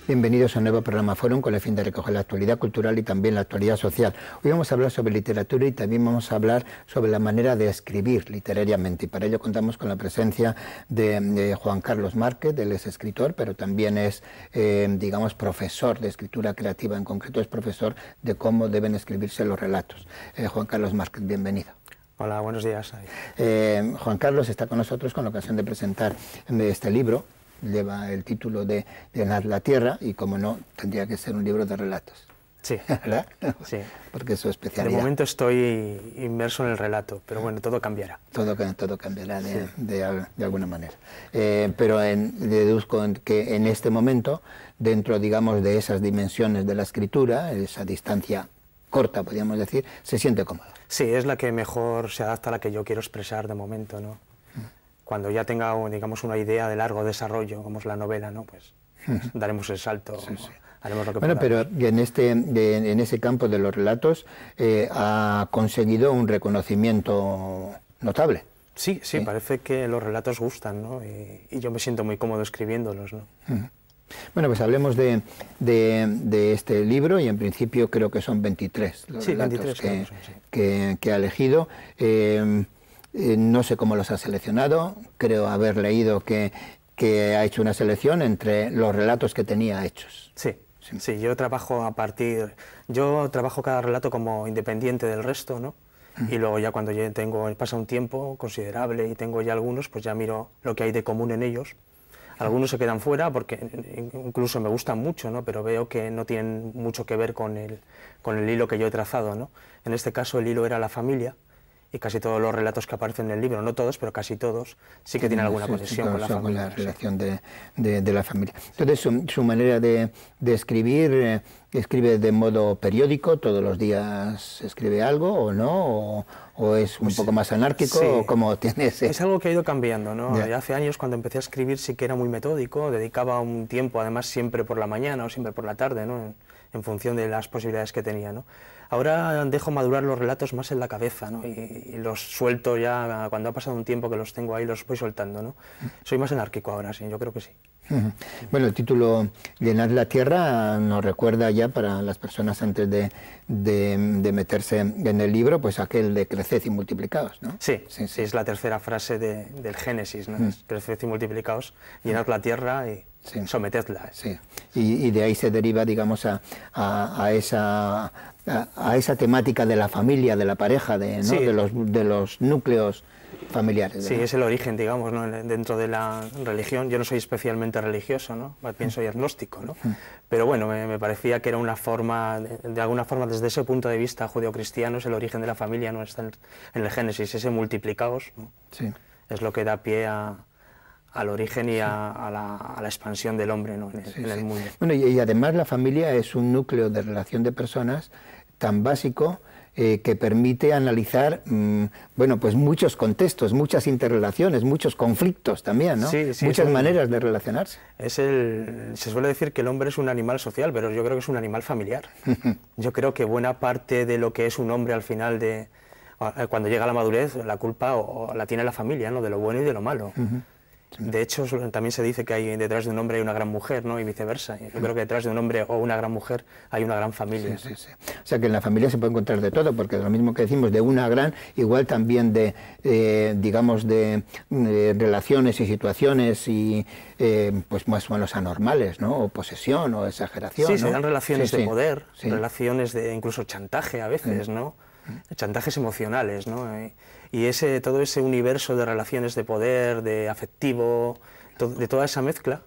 Bienvenidos a un nuevo programa Fórum con el fin de recoger la actualidad cultural y también la actualidad social. Hoy vamos a hablar sobre literatura y también vamos a hablar sobre la manera de escribir literariamente. Y para ello contamos con la presencia de Juan Carlos Márquez. Él es escritor, pero también es, digamos, profesor de escritura creativa. En concreto es profesor de cómo deben escribirse los relatos. Juan Carlos Márquez, bienvenido. Hola, buenos días. Juan Carlos está con nosotros con la ocasión de presentar este libro. Lleva el título de Llenar la tierra y, como no, tendría que ser un libro de relatos. Sí, ¿verdad? sí. Porque es su especialidad. De momento estoy inmerso en el relato, pero bueno, todo cambiará. Todo cambiará de alguna manera. Pero deduzco que en este momento, dentro, digamos, de esas dimensiones de la escritura, esa distancia corta, podríamos decir, se siente cómodo. Sí, es la que mejor se adapta a la que yo quiero expresar de momento, ¿no? Cuando ya tenga, digamos, una idea de largo desarrollo, como es la novela, ¿no? Pues daremos el salto, sí, sí. Haremos lo que podamos. Pero en ese campo de los relatos ha conseguido un reconocimiento notable. Sí, sí, parece que los relatos gustan, ¿no? Y yo me siento muy cómodo escribiéndolos, ¿no? Bueno, pues hablemos de este libro, y en principio creo que son 23 los relatos que ha elegido. No sé cómo los ha seleccionado, creo haber leído que ha hecho una selección entre los relatos que tenía hechos. Sí, yo trabajo cada relato como independiente del resto, ¿no? Y luego ya cuando ya pasa un tiempo considerable y tengo ya algunos, pues ya miro lo que hay de común en ellos. Algunos se quedan fuera porque incluso me gustan mucho, ¿no? Pero veo que no tienen mucho que ver con el hilo que yo he trazado, ¿no? En este caso el hilo era la familia. Y casi todos los relatos que aparecen en el libro, no todos, pero casi todos, sí que tienen alguna conexión con la familia. Con la relación de la familia. Entonces, su manera de escribir, ¿escribe de modo periódico, todos los días escribe algo o no? ¿O es un poco más anárquico? Sí. ¿O cómo tiene ese...? Es algo que ha ido cambiando, ¿no? Ya hace años, cuando empecé a escribir, sí que era muy metódico, dedicaba un tiempo, además siempre por la mañana o siempre por la tarde, ¿no? En función de las posibilidades que tenía, ¿no? Ahora dejo madurar los relatos más en la cabeza, ¿no? Y los suelto ya, cuando ha pasado un tiempo que los tengo ahí, los voy soltando, ¿no? Soy más anárquico ahora, sí, yo creo que sí. Bueno, el título Llenar la tierra nos recuerda ya, para las personas antes de meterse en el libro, pues aquel de creced y multiplicaos, ¿no? Sí, es la tercera frase del Génesis, ¿no? Creced y multiplicaos, llenad la tierra y sometedla. Sí, y de ahí se deriva, digamos, a esa temática de la familia, de la pareja, de los núcleos familiares. Sí, es el origen, digamos, ¿no? Dentro de la religión. Yo no soy especialmente religioso, ¿no? Más bien soy agnóstico, ¿no? Pero bueno, me parecía que era una forma, de alguna forma, desde ese punto de vista judeocristiano, es el origen de la familia, ¿no? Está en el Génesis, ese multiplicaos, ¿no? Sí. Es lo que da pie al origen y a la expansión del hombre, ¿no? en el mundo. Bueno, y además la familia es un núcleo de relación de personas tan básico que permite analizar, bueno, pues muchos contextos, muchas interrelaciones, muchos conflictos también, ¿no? Muchas maneras de relacionarse. Se suele decir que el hombre es un animal social, pero yo creo que es un animal familiar. Yo creo que buena parte de lo que es un hombre al final cuando llega a la madurez, la culpa la tiene la familia, ¿no? De lo bueno y de lo malo. De hecho, también se dice que detrás de un hombre hay una gran mujer, ¿no? Y viceversa. Yo creo que detrás de un hombre o una gran mujer hay una gran familia. Sí. O sea, que en la familia se puede encontrar de todo, porque lo mismo que decimos de una gran, igual también digamos, de relaciones y situaciones y pues más o menos anormales, ¿no? O posesión o exageración. Sí, se dan relaciones de poder, relaciones de incluso chantaje a veces, ¿no? Chantajes emocionales, ¿no? Y todo ese universo de relaciones de poder, de afectivo, de toda esa mezcla,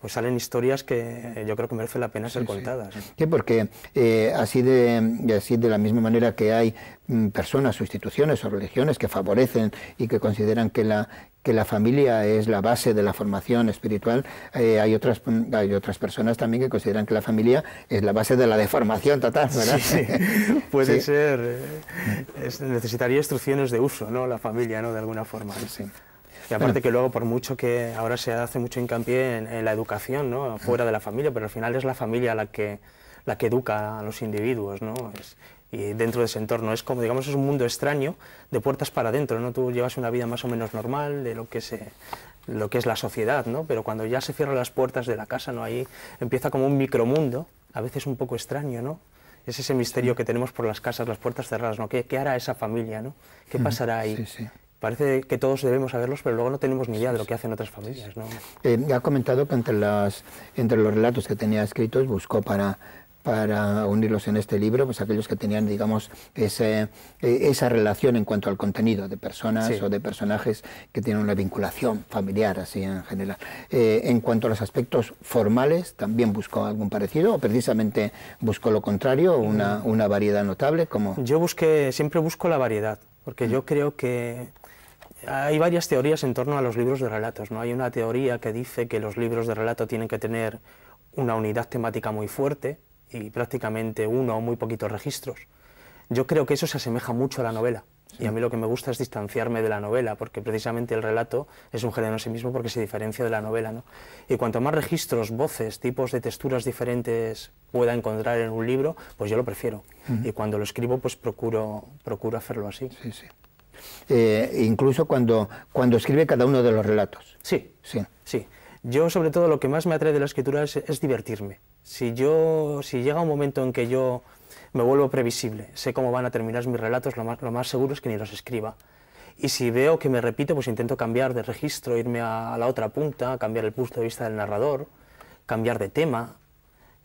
pues salen historias que yo creo que merecen la pena ser contadas. Sí, porque así de la misma manera que hay personas o instituciones o religiones que favorecen y que consideran que la familia es la base de la formación espiritual, hay otras personas también que consideran que la familia es la base de la deformación total, ¿verdad? Sí. Puede ser, necesitaría instrucciones de uso, ¿no? La familia, ¿no? De alguna forma. Sí. Y aparte que luego, por mucho que ahora se hace mucho hincapié en la educación, ¿no? Fuera de la familia, pero al final es la familia la que educa a los individuos, ¿no? Y dentro de ese entorno es como, digamos, es un mundo extraño de puertas para adentro, ¿no? Tú llevas una vida más o menos normal, de lo que lo que es la sociedad, ¿no? Pero cuando ya se cierran las puertas de la casa, ¿no? Ahí empieza como un micromundo, a veces un poco extraño, ¿no? Es ese misterio que tenemos por las casas, las puertas cerradas, ¿no? ¿Qué hará esa familia, ¿no? ¿Qué pasará ahí? Sí, sí. Parece que todos debemos saberlos, pero luego no tenemos ni idea de lo que hacen otras familias, ¿no? Ha comentado que entre los relatos que tenía escritos buscó para unirlos en este libro, pues aquellos que tenían, digamos, esa relación en cuanto al contenido de personas o de personajes que tienen una vinculación familiar, así en general. En cuanto a los aspectos formales, ¿también buscó algún parecido o precisamente buscó lo contrario, una variedad notable? Como... Yo siempre busco la variedad, porque yo creo que hay varias teorías en torno a los libros de relatos, ¿no? Hay una teoría que dice que los libros de relato tienen que tener una unidad temática muy fuerte y prácticamente uno o muy poquitos registros. Yo creo que eso se asemeja mucho a la novela. Sí. Y a mí lo que me gusta es distanciarme de la novela, porque precisamente el relato es un género en sí mismo porque se diferencia de la novela, ¿no? Y cuanto más registros, voces, tipos de texturas diferentes pueda encontrar en un libro, pues yo lo prefiero. Y cuando lo escribo, pues procuro hacerlo así. Sí, sí. Incluso cuando escribe cada uno de los relatos. Sí, sí, sí. Yo, sobre todo, lo que más me atrae de la escritura es divertirme. Si llega un momento en que yo me vuelvo previsible, sé cómo van a terminar mis relatos, lo más seguro es que ni los escriba. Y si veo que me repito, pues intento cambiar de registro, irme a la otra punta, cambiar el punto de vista del narrador, cambiar de tema,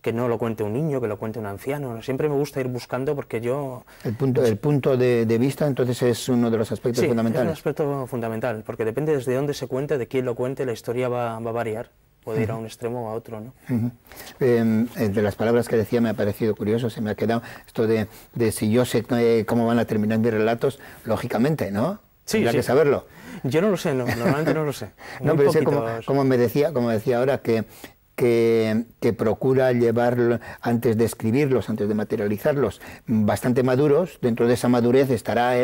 que no lo cuente un niño, que lo cuente un anciano. Siempre me gusta ir buscando porque yo... El punto de vista, entonces, es uno de los aspectos fundamentales. Sí, es un aspecto fundamental, porque depende desde dónde se cuente, de quién lo cuente, la historia va a variar. Puede ir a un extremo o a otro, ¿no? De las palabras que decía me ha parecido curioso, se me ha quedado esto de si yo sé cómo van a terminar mis relatos, lógicamente, ¿no? Sí, Tendrá que saberlo. Yo no lo sé, normalmente no lo sé. No, pero sé como decía ahora, que procura llevarlo, antes de escribirlos, antes de materializarlos, bastante maduros. Dentro de esa madurez estará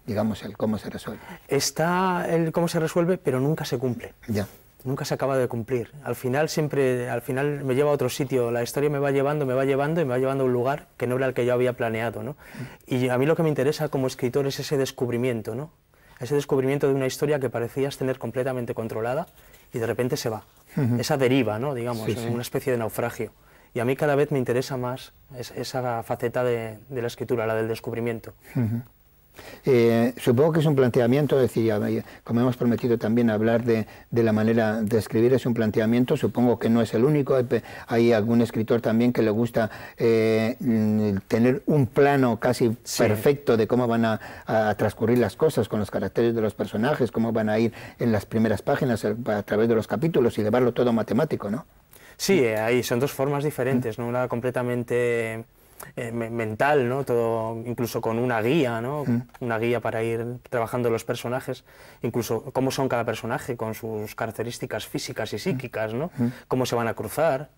digamos, el cómo se resuelve. Está el cómo se resuelve, pero nunca se cumple. Ya. Nunca se acaba de cumplir. Al final me lleva a otro sitio, la historia me va llevando y me va llevando a un lugar que no era el que yo había planeado, ¿no? Y a mí lo que me interesa como escritor es ese descubrimiento, ¿no? Ese descubrimiento de una historia que parecías tener completamente controlada y de repente se va. Esa deriva, ¿no? Digamos, en una especie de naufragio. Y a mí cada vez me interesa más esa faceta de la escritura, la del descubrimiento. Supongo que es un planteamiento, es decir, como hemos prometido también hablar de la manera de escribir, es un planteamiento, supongo que no es el único, hay algún escritor también que le gusta tener un plano casi perfecto de cómo van a transcurrir las cosas, con los caracteres de los personajes, cómo van a ir en las primeras páginas a través de los capítulos y llevarlo todo matemático, ¿no? Sí, ahí son dos formas diferentes, ¿no? Una completamente... mental, ¿no? Todo, incluso con una guía, ¿no? Una guía para ir trabajando los personajes, incluso cómo son cada personaje con sus características físicas y psíquicas, ¿no? Cómo se van a cruzar,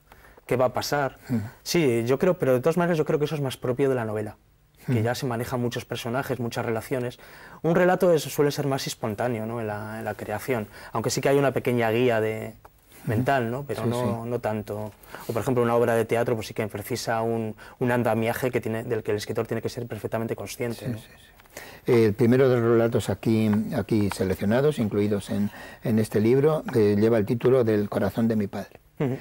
qué va a pasar. Sí, yo creo, pero de todas maneras yo creo que eso es más propio de la novela, que ya se manejan muchos personajes, muchas relaciones. Un relato suele ser más espontáneo, ¿no? en la creación, aunque sí que hay una pequeña guía mental, ¿no? Pero no tanto. O por ejemplo una obra de teatro pues sí que precisa un andamiaje del que el escritor tiene que ser perfectamente consciente, ¿no? El primero de los relatos aquí seleccionados, incluidos en este libro, lleva el título del Corazón de mi padre.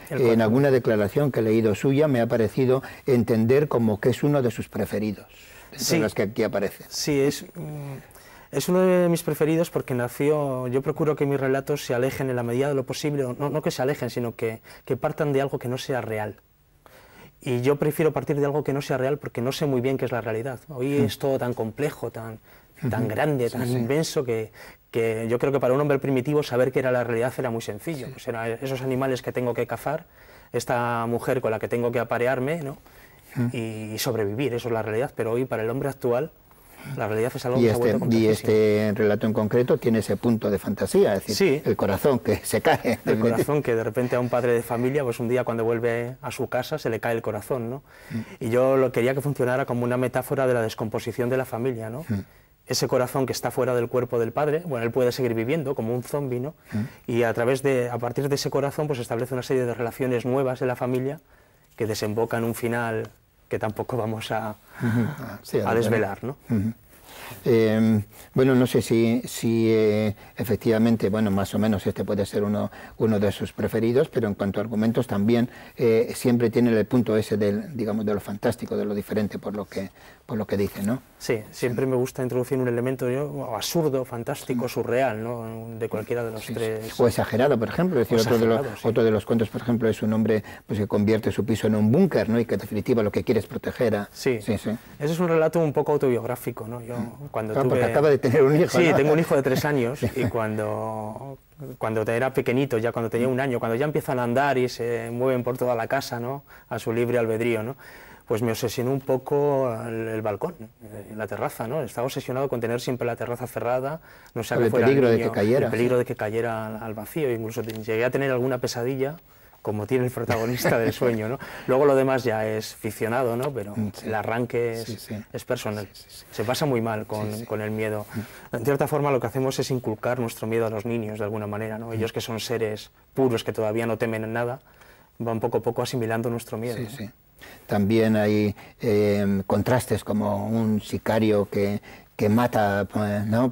En alguna declaración que he leído suya me ha parecido entender como que es uno de sus preferidos, de los que aquí aparece. Sí, es uno de mis preferidos porque yo procuro que mis relatos se alejen en la medida de lo posible, no que se alejen, sino que partan de algo que no sea real. Y yo prefiero partir de algo que no sea real porque no sé muy bien qué es la realidad. Hoy es todo tan complejo, tan grande, tan inmenso, que yo creo que para un hombre primitivo saber qué era la realidad era muy sencillo. Pues eran esos animales que tengo que cazar, esta mujer con la que tengo que aparearme, ¿no? Y sobrevivir, eso es la realidad. Pero hoy para el hombre actual la realidad es algo que se ha vuelto complejísimo. Y este relato en concreto tiene ese punto de fantasía, es decir, el corazón que se cae. El corazón que de repente a un padre de familia, pues un día cuando vuelve a su casa se le cae el corazón, ¿no? Y yo quería que funcionara como una metáfora de la descomposición de la familia, ¿no? Ese corazón que está fuera del cuerpo del padre, bueno, él puede seguir viviendo como un zombi, ¿no? Y a partir de ese corazón pues establece una serie de relaciones nuevas de la familia que desembocan en un final que tampoco vamos a desvelar, ¿no? Bueno, no sé si efectivamente, bueno, más o menos este puede ser uno de sus preferidos, pero en cuanto a argumentos también siempre tiene el punto ese del, digamos, de lo fantástico, de lo diferente por lo que dice, ¿no? Sí, siempre me gusta introducir un elemento absurdo, fantástico, surreal, ¿no? De cualquiera de los tres. O exagerado, por ejemplo. Es decir, otro de los cuentos, por ejemplo, es un hombre pues, que convierte su piso en un búnker, ¿no? Y que en definitiva lo que quiere es proteger a... Sí. Ese es un relato un poco autobiográfico, ¿no? Yo cuando porque acaba de tener un hijo, Sí, ¿no? tengo un hijo de 3 años y cuando era pequeñito, ya cuando tenía 1 año, cuando ya empiezan a andar y se mueven por toda la casa, ¿no? A su libre albedrío, ¿no? Pues me obsesionó un poco el balcón, la terraza, ¿no? Estaba obsesionado con tener siempre la terraza cerrada, no sé, el peligro de que cayera. El peligro de que cayera al vacío, incluso llegué a tener alguna pesadilla, como tiene el protagonista del sueño, ¿no? Luego lo demás ya es ficcionado, ¿no? Pero el arranque es personal. Se pasa muy mal con el miedo. En cierta forma lo que hacemos es inculcar nuestro miedo a los niños, de alguna manera, ¿no? Ellos que son seres puros, que todavía no temen en nada, van poco a poco asimilando nuestro miedo. Sí. También hay contrastes como un sicario que mata, ¿no?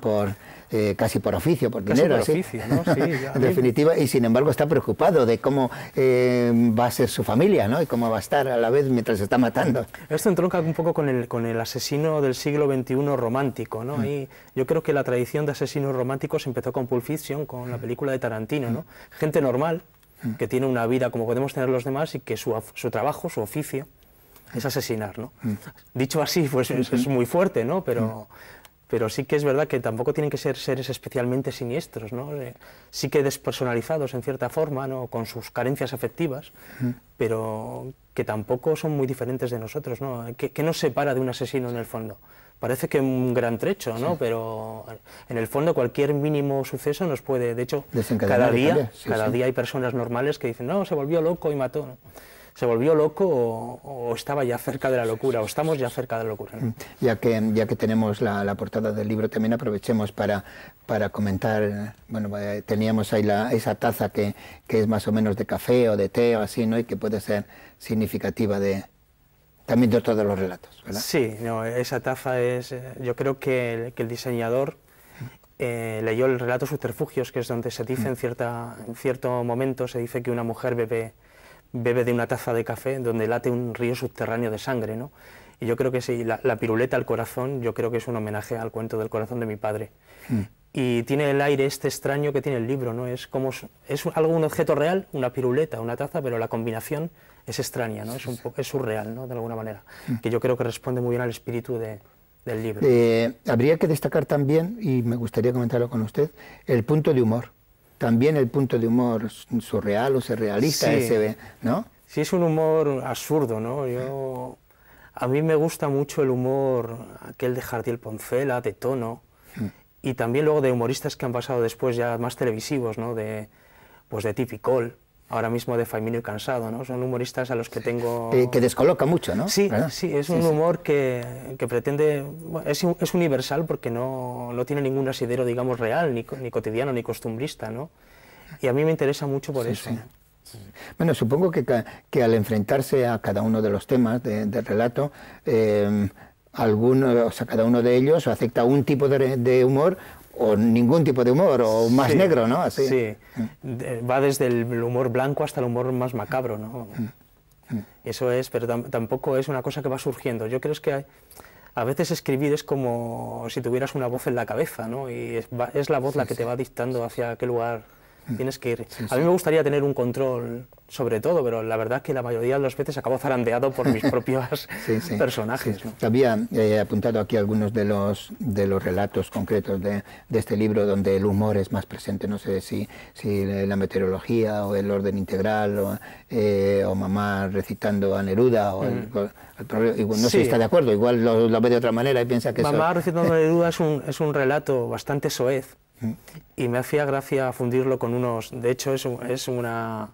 Casi por oficio, por dinero. Casi por oficio, ¿no? Sí, en definitiva, y sin embargo está preocupado de cómo va a ser su familia, ¿no? Y cómo va a estar a la vez mientras se está matando. Esto entronca un poco con el asesino del siglo XXI romántico, ¿no? Y yo creo que la tradición de asesinos románticos empezó con Pulp Fiction, con la película de Tarantino, ¿no? Gente normal, que tiene una vida como podemos tener los demás y que su trabajo, su oficio, es asesinar, ¿no? Dicho así, pues es muy fuerte, ¿no? Pero sí que es verdad que tampoco tienen que ser seres especialmente siniestros, ¿no? Sí que despersonalizados en cierta forma, ¿no? Con sus carencias afectivas, pero que tampoco son muy diferentes de nosotros, ¿no? ¿Qué nos separa de un asesino en el fondo? Parece que un gran trecho, ¿no? Pero en el fondo cualquier mínimo suceso nos puede... De hecho, cada día hay personas normales que dicen, no, se volvió loco y mató, ¿no? Se volvió loco o estaba ya cerca de la locura, o estamos ya cerca de la locura, ¿no? Ya que tenemos la portada del libro, también aprovechemos para comentar, bueno, teníamos ahí esa taza que es más o menos de café o de té o así, ¿no? Y que puede ser significativa también de todos los relatos, ¿verdad? Sí, no, esa taza es... Yo creo que el diseñador leyó el relato Subterfugios, que es donde se dice en cierto momento, se dice que una mujer bebe de una taza de café donde late un río subterráneo de sangre, ¿no? Y yo creo que sí, la piruleta al corazón, yo creo que es un homenaje al cuento del corazón de mi padre. Y tiene el aire este extraño que tiene el libro, ¿no? Es un objeto real, una piruleta, una taza, pero la combinación es extraña, ¿no? Es surreal, ¿no? De alguna manera, que yo creo que responde muy bien al espíritu del libro. Habría que destacar también, y me gustaría comentarlo con usted, el punto de humor. También el punto de humor surreal o surrealista, ¿no? Sí, es un humor absurdo, ¿no? A mí me gusta mucho el humor, aquel de Jardiel Poncela, de tono, y también luego de humoristas que han pasado después ya más televisivos, ¿no? Pues de Tipi Col, ahora mismo de Faimino y Cansado, ¿no? Son humoristas a los que tengo... Que descoloca mucho, ¿no? Sí, sí, es un humor que pretende... Bueno, es universal porque no tiene ningún asidero, digamos, real, ni cotidiano, ni costumbrista, ¿no? Y a mí me interesa mucho por eso. Bueno, supongo que al enfrentarse a cada uno de los temas del relato, cada uno de ellos acepta un tipo de humor o ningún tipo de humor, o más negro, ¿no? Así. Sí, va desde el humor blanco hasta el humor más macabro, ¿no? Eso es, pero tampoco es una cosa que va surgiendo. Yo creo que a veces escribir es como si tuvieras una voz en la cabeza, ¿no? Y es la voz la que te va dictando hacia qué lugar tienes que ir. A mí me gustaría tener un control sobre todo, pero la verdad es que la mayoría de las veces acabo zarandeado por mis propios personajes. ¿No? Había apuntado aquí algunos de los relatos concretos de este libro donde el humor es más presente. No sé si la meteorología o el orden integral o mamá recitando a Neruda o no sé si está de acuerdo, igual lo ve de otra manera y piensa que mamá recitando a Neruda es un relato bastante soez. Y me hacía gracia fundirlo con unos... De hecho, es una